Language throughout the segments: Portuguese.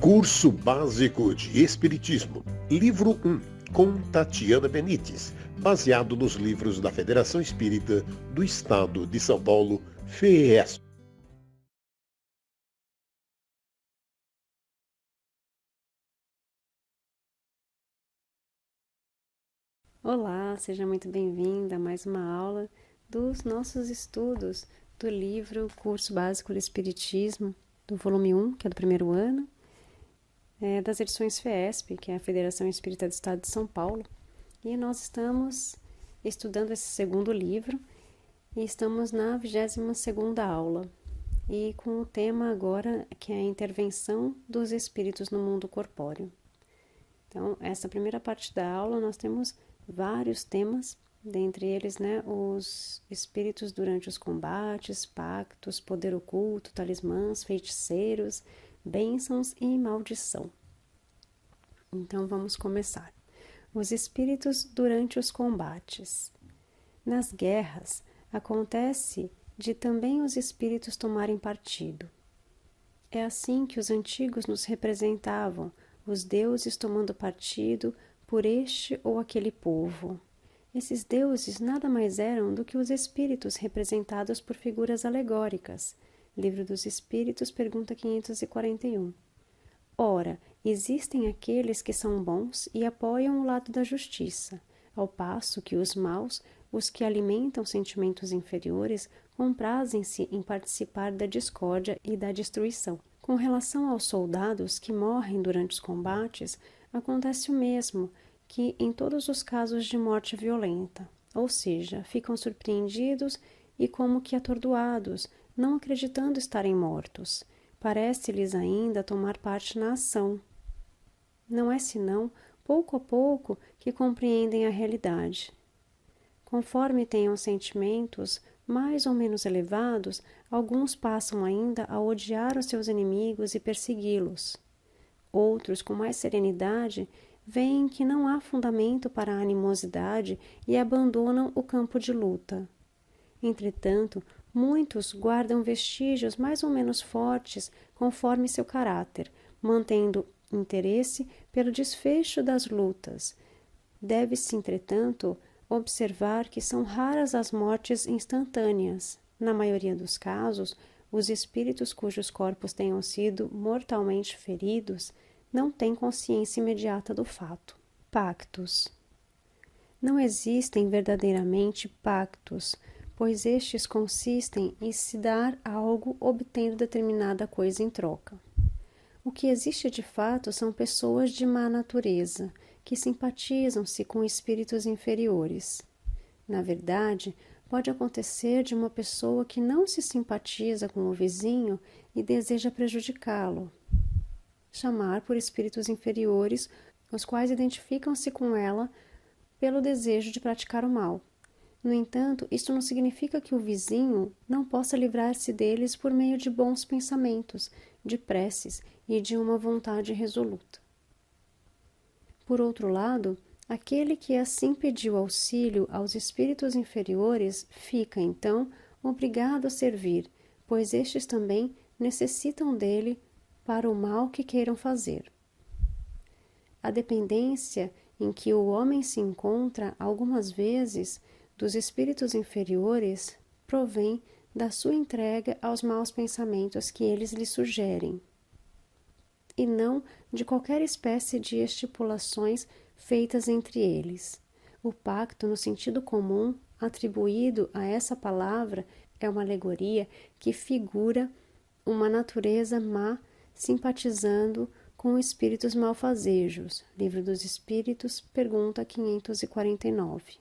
Curso Básico de Espiritismo, Livro 1, com Tatiana Benites, baseado nos livros da Federação Espírita do Estado de São Paulo, FES. Olá, seja muito bem-vinda a mais uma aula dos nossos estudos do livro Curso Básico de Espiritismo, do volume 1, que é do primeiro ano, das edições FESP, que é a Federação Espírita do Estado de São Paulo. E nós estamos estudando esse segundo livro e estamos na 22ª aula. E com o tema agora que é a intervenção dos espíritos no mundo corpóreo. Então, essa primeira parte da aula nós temos vários temas, dentre eles, os espíritos durante os combates, pactos, poder oculto, talismãs, feiticeiros, bênçãos e maldição. Então, vamos começar. Os espíritos durante os combates. Nas guerras, acontece de também os espíritos tomarem partido. É assim que os antigos nos representavam, os deuses tomando partido por este ou aquele povo. Esses deuses nada mais eram do que os espíritos representados por figuras alegóricas. Livro dos Espíritos, pergunta 541. Ora, existem aqueles que são bons e apoiam o lado da justiça, ao passo que os maus, os que alimentam sentimentos inferiores, comprazem-se em participar da discórdia e da destruição. Com relação aos soldados que morrem durante os combates, acontece o mesmo que em todos os casos de morte violenta, ou seja, ficam surpreendidos e como que atordoados, não acreditando estarem mortos. Parece-lhes ainda tomar parte na ação. Não é senão, pouco a pouco, que compreendem a realidade. Conforme tenham sentimentos mais ou menos elevados, alguns passam ainda a odiar os seus inimigos e persegui-los. Outros, com mais serenidade, veem que não há fundamento para a animosidade e abandonam o campo de luta. Entretanto, muitos guardam vestígios mais ou menos fortes conforme seu caráter, mantendo interesse pelo desfecho das lutas. Deve-se, entretanto, observar que são raras as mortes instantâneas. Na maioria dos casos, os espíritos cujos corpos tenham sido mortalmente feridos não têm consciência imediata do fato. Pactos. Não existem verdadeiramente pactos, pois estes consistem em se dar algo obtendo determinada coisa em troca. O que existe de fato são pessoas de má natureza, que simpatizam-se com espíritos inferiores. Na verdade, pode acontecer de uma pessoa que não se simpatiza com o vizinho e deseja prejudicá-lo, chamar por espíritos inferiores, os quais identificam-se com ela pelo desejo de praticar o mal. No entanto, isto não significa que o vizinho não possa livrar-se deles por meio de bons pensamentos, de preces e de uma vontade resoluta. Por outro lado, aquele que assim pediu auxílio aos espíritos inferiores fica, então, obrigado a servir, pois estes também necessitam dele para o mal que queiram fazer. A dependência em que o homem se encontra, algumas vezes, dos espíritos inferiores, provém da sua entrega aos maus pensamentos que eles lhe sugerem, e não de qualquer espécie de estipulações feitas entre eles. O pacto, no sentido comum, atribuído a essa palavra, é uma alegoria que figura uma natureza má simpatizando com espíritos malfazejos. Livro dos Espíritos, pergunta 549.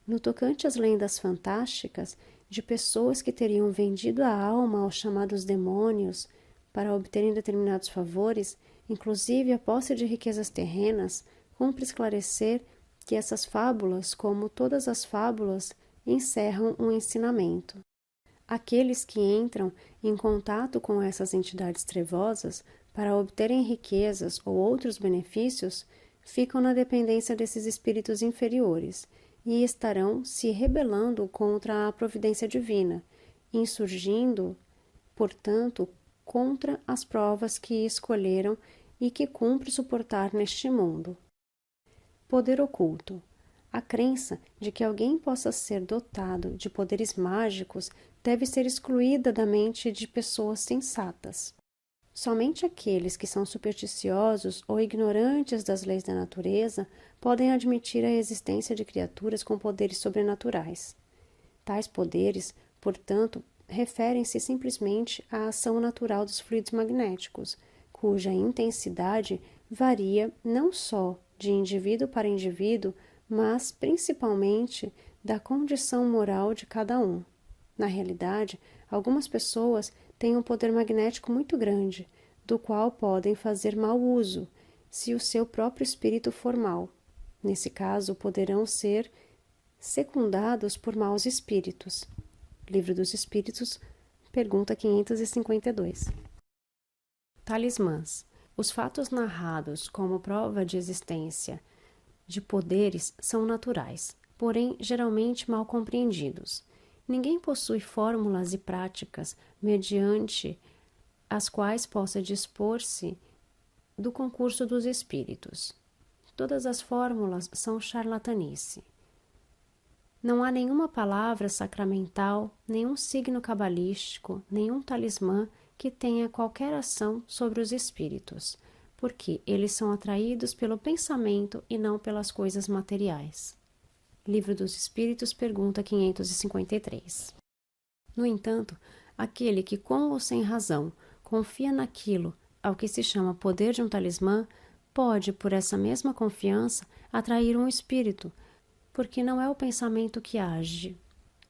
No tocante às lendas fantásticas de pessoas que teriam vendido a alma aos chamados demônios para obterem determinados favores, inclusive a posse de riquezas terrenas, cumpre esclarecer que essas fábulas, como todas as fábulas, encerram um ensinamento. Aqueles que entram em contato com essas entidades trevosas para obterem riquezas ou outros benefícios, ficam na dependência desses espíritos inferiores e estarão se rebelando contra a providência divina, insurgindo, portanto, contra as provas que escolheram e que cumpre suportar neste mundo. Poder oculto. A crença de que alguém possa ser dotado de poderes mágicos deve ser excluída da mente de pessoas sensatas. Somente aqueles que são supersticiosos ou ignorantes das leis da natureza podem admitir a existência de criaturas com poderes sobrenaturais. Tais poderes, portanto, referem-se simplesmente à ação natural dos fluidos magnéticos, cuja intensidade varia não só de indivíduo para indivíduo, mas principalmente da condição moral de cada um. Na realidade, algumas pessoas têm um poder magnético muito grande, do qual podem fazer mau uso, se o seu próprio espírito for mau. Nesse caso, poderão ser secundados por maus espíritos. Livro dos Espíritos, pergunta 552. Talismãs. Os fatos narrados como prova de existência de poderes são naturais, porém geralmente mal compreendidos. Ninguém possui fórmulas e práticas mediante as quais possa dispor-se do concurso dos espíritos. Todas as fórmulas são charlatanice. Não há nenhuma palavra sacramental, nenhum signo cabalístico, nenhum talismã que tenha qualquer ação sobre os espíritos, porque eles são atraídos pelo pensamento e não pelas coisas materiais. Livro dos Espíritos, pergunta 553. No entanto, aquele que, com ou sem razão, confia naquilo ao que se chama poder de um talismã, pode, por essa mesma confiança, atrair um espírito, porque não é o pensamento que age.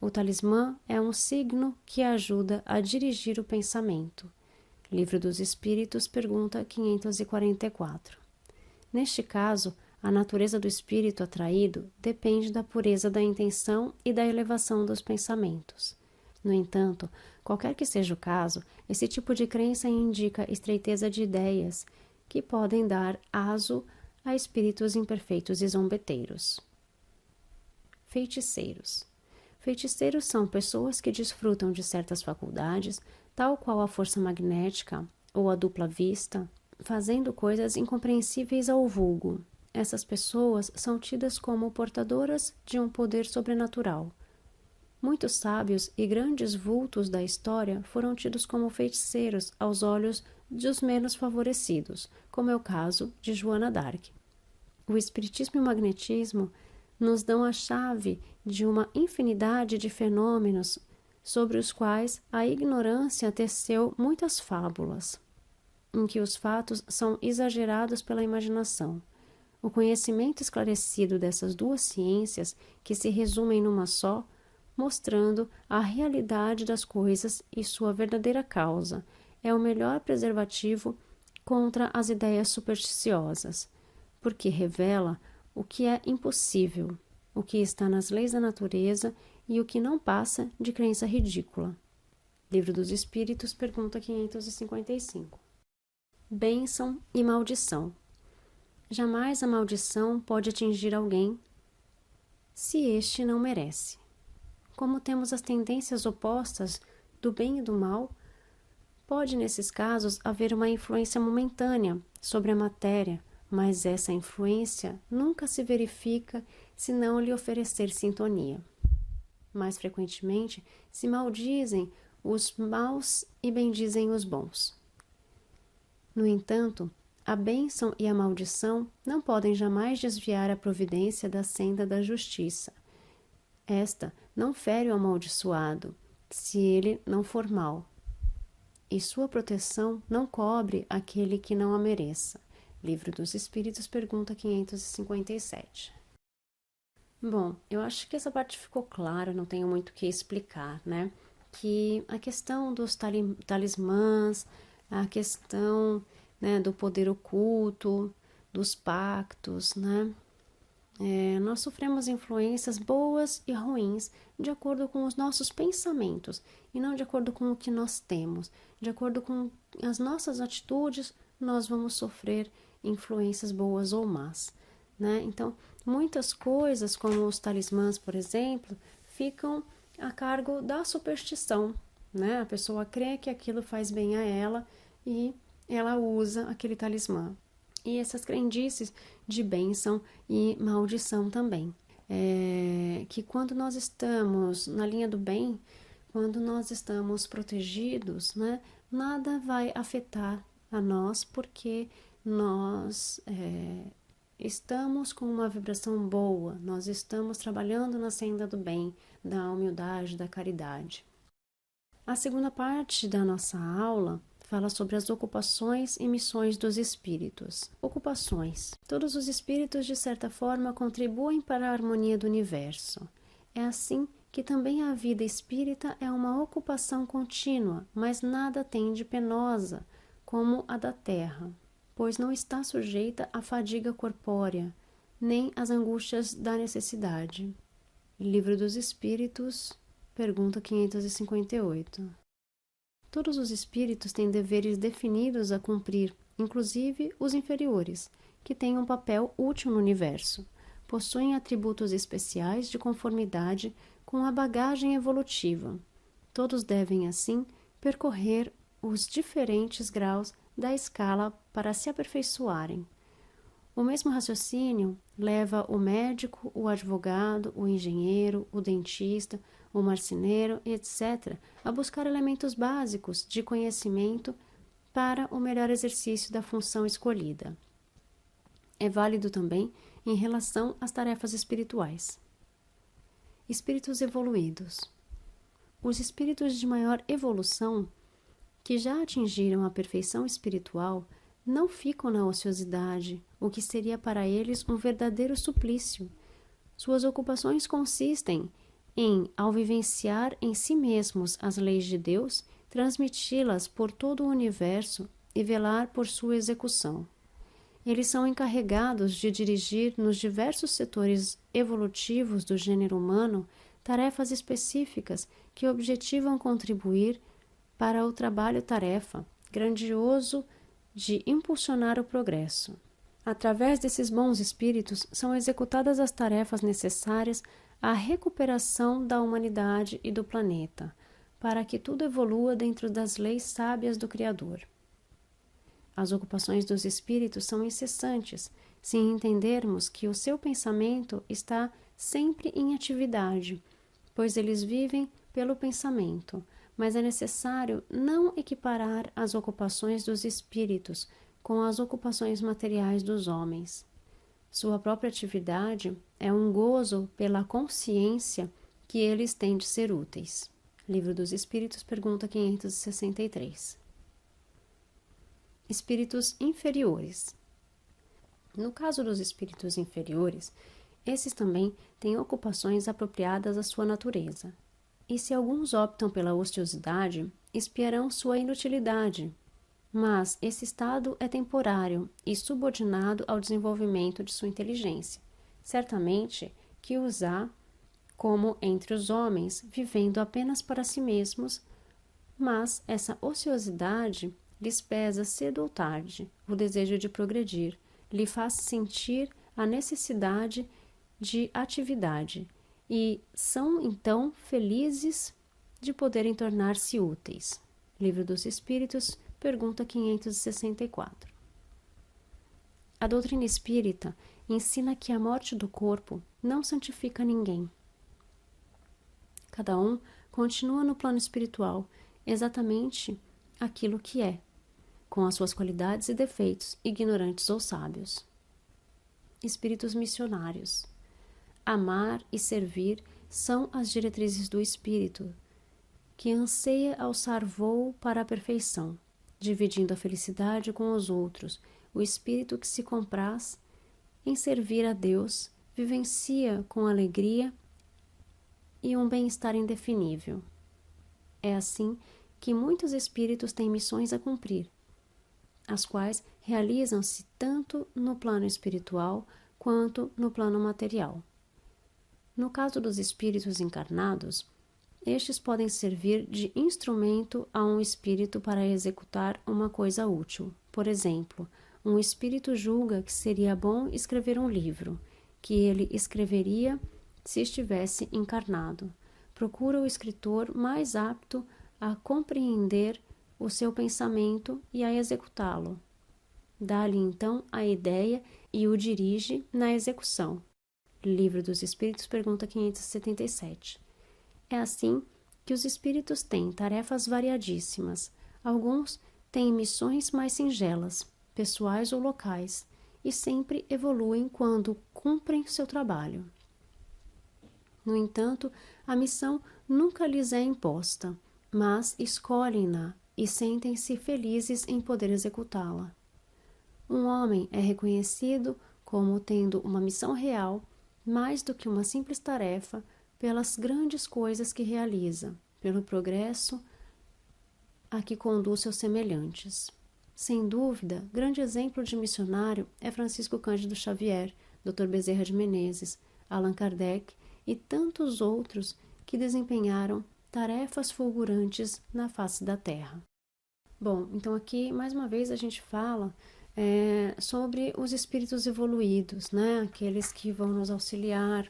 O talismã é um signo que ajuda a dirigir o pensamento. Livro dos Espíritos, pergunta 544. Neste caso, a natureza do espírito atraído depende da pureza da intenção e da elevação dos pensamentos. No entanto, qualquer que seja o caso, esse tipo de crença indica estreiteza de ideias que podem dar aso a espíritos imperfeitos e zombeteiros. Feiticeiros. Feiticeiros são pessoas que desfrutam de certas faculdades, tal qual a força magnética ou a dupla vista, fazendo coisas incompreensíveis ao vulgo. Essas pessoas são tidas como portadoras de um poder sobrenatural. Muitos sábios e grandes vultos da história foram tidos como feiticeiros aos olhos dos menos favorecidos, como é o caso de Joana d'Arc. O espiritismo e o magnetismo nos dão a chave de uma infinidade de fenômenos sobre os quais a ignorância teceu muitas fábulas, em que os fatos são exagerados pela imaginação. O conhecimento esclarecido dessas duas ciências, que se resumem numa só, mostrando a realidade das coisas e sua verdadeira causa, é o melhor preservativo contra as ideias supersticiosas, porque revela o que é impossível, o que está nas leis da natureza e o que não passa de crença ridícula. Livro dos Espíritos, pergunta 555. Bênção e maldição. Jamais a maldição pode atingir alguém se este não merece. Como temos as tendências opostas do bem e do mal, pode nesses casos haver uma influência momentânea sobre a matéria, mas essa influência nunca se verifica se não lhe oferecer sintonia. Mais frequentemente, se maldizem os maus e bendizem os bons. No entanto, a bênção e a maldição não podem jamais desviar a providência da senda da justiça. Esta não fere o amaldiçoado, se ele não for mau, e sua proteção não cobre aquele que não a mereça. Livro dos Espíritos, pergunta 557. Bom, eu acho que essa parte ficou clara, não tenho muito o que explicar, né? Que a questão dos talismãs, a questão, né, do poder oculto, dos pactos, né? Nós sofremos influências boas e ruins de acordo com os nossos pensamentos e não de acordo com o que nós temos. De acordo com as nossas atitudes, nós vamos sofrer influências boas ou más, né? Então, muitas coisas, como os talismãs, por exemplo, ficam a cargo da superstição, né? A pessoa crê que aquilo faz bem a ela e ela usa aquele talismã. E essas crendices de bênção e maldição também. Que quando nós estamos na linha do bem, quando nós estamos protegidos, né, nada vai afetar a nós, porque nós estamos com uma vibração boa, nós estamos trabalhando na senda do bem, da humildade, da caridade. A segunda parte da nossa aula fala sobre as ocupações e missões dos espíritos. Ocupações. Todos os espíritos, de certa forma, contribuem para a harmonia do universo. É assim que também a vida espírita é uma ocupação contínua, mas nada tem de penosa, como a da terra, pois não está sujeita à fadiga corpórea, nem às angústias da necessidade. Livro dos Espíritos, pergunta 558. Todos os espíritos têm deveres definidos a cumprir, inclusive os inferiores, que têm um papel útil no universo. Possuem atributos especiais de conformidade com a bagagem evolutiva. Todos devem, assim, percorrer os diferentes graus da escala para se aperfeiçoarem. O mesmo raciocínio leva o médico, o advogado, o engenheiro, o dentista, o marceneiro, etc., a buscar elementos básicos de conhecimento para o melhor exercício da função escolhida. É válido também em relação às tarefas espirituais. Espíritos evoluídos. Os espíritos de maior evolução, que já atingiram a perfeição espiritual, não ficam na ociosidade, o que seria para eles um verdadeiro suplício. Suas ocupações consistem em, ao vivenciar em si mesmos as leis de Deus, transmiti-las por todo o universo e velar por sua execução. Eles são encarregados de dirigir nos diversos setores evolutivos do gênero humano tarefas específicas que objetivam contribuir para o trabalho-tarefa grandioso de impulsionar o progresso. Através desses bons espíritos são executadas as tarefas necessárias à recuperação da humanidade e do planeta, para que tudo evolua dentro das leis sábias do Criador. As ocupações dos espíritos são incessantes, se entendermos que o seu pensamento está sempre em atividade, pois eles vivem pelo pensamento, mas é necessário não equiparar as ocupações dos espíritos com as ocupações materiais dos homens. Sua própria atividade é um gozo pela consciência que eles têm de ser úteis. Livro dos Espíritos, pergunta 563. Espíritos inferiores. No caso dos espíritos inferiores, esses também têm ocupações apropriadas à sua natureza. E se alguns optam pela ociosidade, espiarão sua inutilidade. Mas esse estado é temporário e subordinado ao desenvolvimento de sua inteligência. Certamente que os há, como entre os homens, vivendo apenas para si mesmos, mas essa ociosidade lhes pesa cedo ou tarde o desejo de progredir, lhe faz sentir a necessidade de atividade e são então felizes de poderem tornar-se úteis. Livro dos Espíritos, pergunta 564. A doutrina espírita ensina que a morte do corpo não santifica ninguém. Cada um continua no plano espiritual exatamente aquilo que é, com as suas qualidades e defeitos, ignorantes ou sábios. Espíritos missionários. Amar e servir são as diretrizes do espírito, que anseia alçar voo para a perfeição, dividindo a felicidade com os outros. O espírito que se compraz em servir a Deus vivencia com alegria e um bem-estar indefinível. É assim que muitos espíritos têm missões a cumprir, as quais realizam-se tanto no plano espiritual quanto no plano material. No caso dos espíritos encarnados, estes podem servir de instrumento a um espírito para executar uma coisa útil. Por exemplo, um espírito julga que seria bom escrever um livro, que ele escreveria se estivesse encarnado. Procura o escritor mais apto a compreender o seu pensamento e a executá-lo. Dá-lhe então a ideia e o dirige na execução. Livro dos Espíritos, pergunta 577. É assim que os espíritos têm tarefas variadíssimas. Alguns têm missões mais singelas, pessoais ou locais, e sempre evoluem quando cumprem seu trabalho. No entanto, a missão nunca lhes é imposta, mas escolhem-na e sentem-se felizes em poder executá-la. Um homem é reconhecido como tendo uma missão real, mais do que uma simples tarefa, pelas grandes coisas que realiza, pelo progresso a que conduz seus semelhantes. Sem dúvida, grande exemplo de missionário é Francisco Cândido Xavier, Dr. Bezerra de Menezes, Allan Kardec e tantos outros que desempenharam tarefas fulgurantes na face da Terra. Bom, então aqui mais uma vez a gente fala sobre os espíritos evoluídos, né? Aqueles que vão nos auxiliar,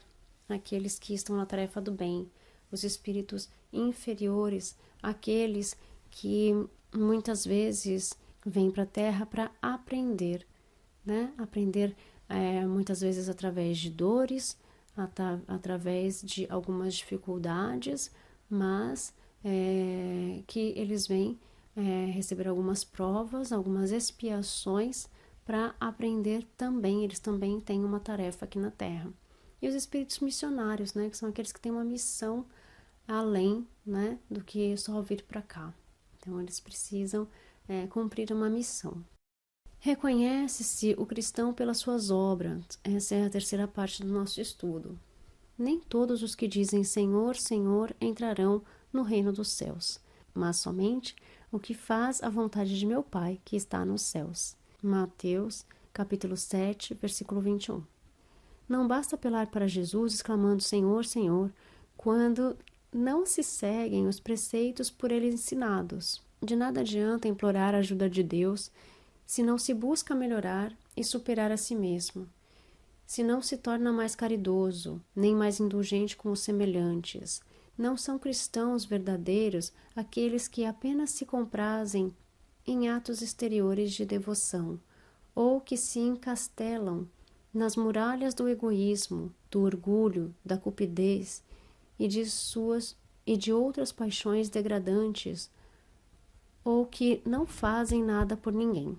aqueles que estão na tarefa do bem, os espíritos inferiores, aqueles que muitas vezes vêm para a Terra para aprender, né? Aprender muitas vezes através de dores, através de algumas dificuldades, mas que eles vêm receber algumas provas, algumas expiações para aprender também. Eles também têm uma tarefa aqui na Terra. E os espíritos missionários, né, que são aqueles que têm uma missão além, né, do que só vir para cá. Então, eles precisam cumprir uma missão. Reconhece-se o cristão pelas suas obras. Essa é a terceira parte do nosso estudo. Nem todos os que dizem Senhor, Senhor entrarão no reino dos céus, mas somente o que faz a vontade de meu Pai que está nos céus. Mateus, capítulo 7, versículo 21. Não basta apelar para Jesus exclamando Senhor, Senhor, quando não se seguem os preceitos por ele ensinados. De nada adianta implorar a ajuda de Deus se não se busca melhorar e superar a si mesmo, se não se torna mais caridoso, nem mais indulgente com os semelhantes. Não são cristãos verdadeiros aqueles que apenas se comprazem em atos exteriores de devoção, ou que se encastelam nas muralhas do egoísmo, do orgulho, da cupidez e de outras paixões degradantes, ou que não fazem nada por ninguém.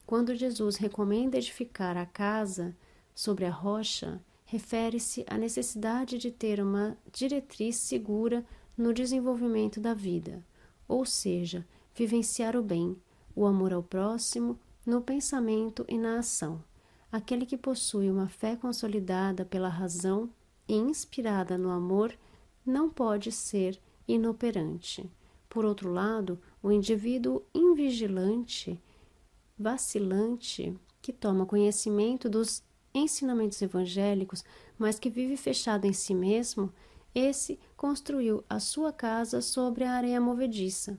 Quando Jesus recomenda edificar a casa sobre a rocha, refere-se à necessidade de ter uma diretriz segura no desenvolvimento da vida, ou seja, vivenciar o bem, o amor ao próximo, no pensamento e na ação. Aquele que possui uma fé consolidada pela razão e inspirada no amor não pode ser inoperante. Por outro lado, o indivíduo invigilante, vacilante, que toma conhecimento dos ensinamentos evangélicos, mas que vive fechado em si mesmo, esse construiu a sua casa sobre a areia movediça,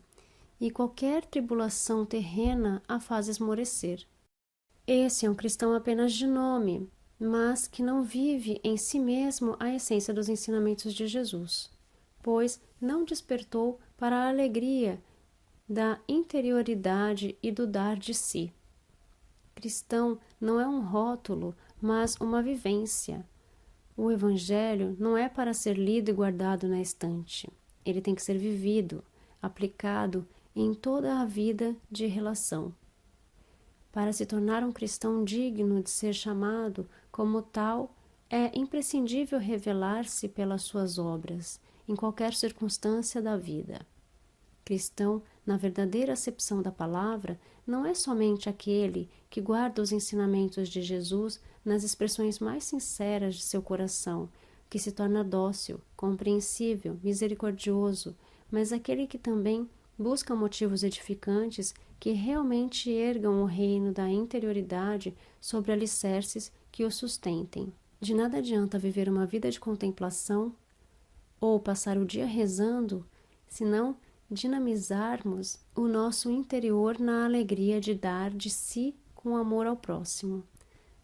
e qualquer tribulação terrena a faz esmorecer. Esse é um cristão apenas de nome, mas que não vive em si mesmo a essência dos ensinamentos de Jesus, pois não despertou para a alegria da interioridade e do dar de si. Cristão não é um rótulo, mas uma vivência. O Evangelho não é para ser lido e guardado na estante. Ele tem que ser vivido, aplicado em toda a vida de relação. Para se tornar um cristão digno de ser chamado como tal, é imprescindível revelar-se pelas suas obras, em qualquer circunstância da vida. Cristão, na verdadeira acepção da palavra, não é somente aquele que guarda os ensinamentos de Jesus nas expressões mais sinceras de seu coração, que se torna dócil, compreensível, misericordioso, mas aquele que também busca motivos edificantes que realmente ergam o reino da interioridade sobre alicerces que o sustentem. De nada adianta viver uma vida de contemplação ou passar o dia rezando, se não dinamizarmos o nosso interior na alegria de dar de si com amor ao próximo.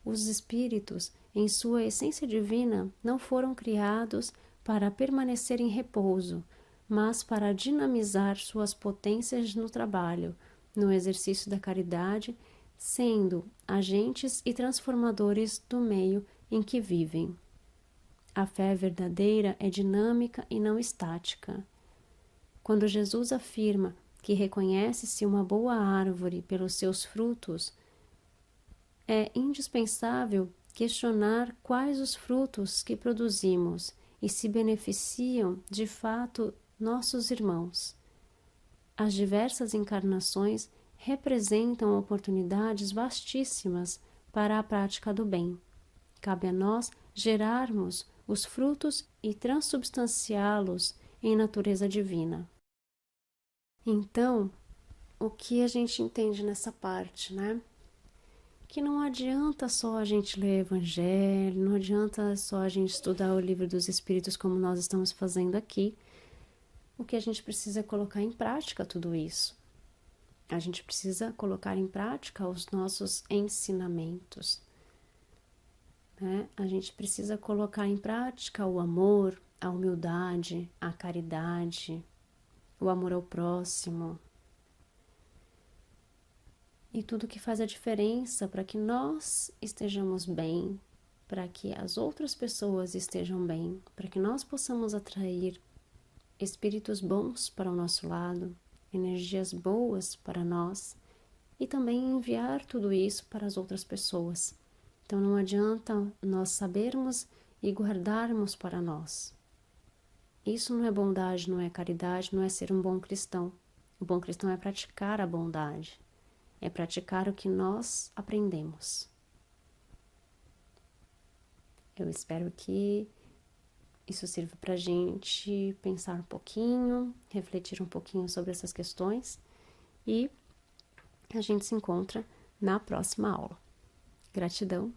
Os espíritos, em sua essência divina, não foram criados para permanecer em repouso, mas para dinamizar suas potências no trabalho, no exercício da caridade, sendo agentes e transformadores do meio em que vivem. A fé verdadeira é dinâmica e não estática. Quando Jesus afirma que reconhece-se uma boa árvore pelos seus frutos, é indispensável questionar quais os frutos que produzimos e se beneficiam de fato nossos irmãos. As diversas encarnações representam oportunidades vastíssimas para a prática do bem. Cabe a nós gerarmos os frutos e transubstanciá-los em natureza divina. Então, o que a gente entende nessa parte, né? Que não adianta só a gente ler Evangelho, não adianta só a gente estudar o Livro dos Espíritos como nós estamos fazendo aqui. O que a gente precisa é colocar em prática tudo isso. A gente precisa colocar em prática os nossos ensinamentos, né? A gente precisa colocar em prática o amor, a humildade, a caridade, o amor ao próximo. E tudo que faz a diferença para que nós estejamos bem, para que as outras pessoas estejam bem, para que nós possamos atrair espíritos bons para o nosso lado, energias boas para nós e também enviar tudo isso para as outras pessoas. Então não adianta nós sabermos e guardarmos para nós. Isso não é bondade, não é caridade, não é ser um bom cristão. O bom cristão é praticar a bondade, é praticar o que nós aprendemos. Eu espero que isso sirva para a gente pensar um pouquinho, refletir um pouquinho sobre essas questões e a gente se encontra na próxima aula. Gratidão.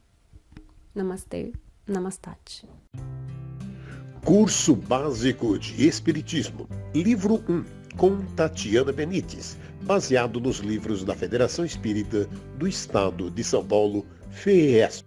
Namastê, Namastate. Curso Básico de Espiritismo, Livro 1, com Tatiana Benites, baseado nos livros da Federação Espírita do Estado de São Paulo, FES.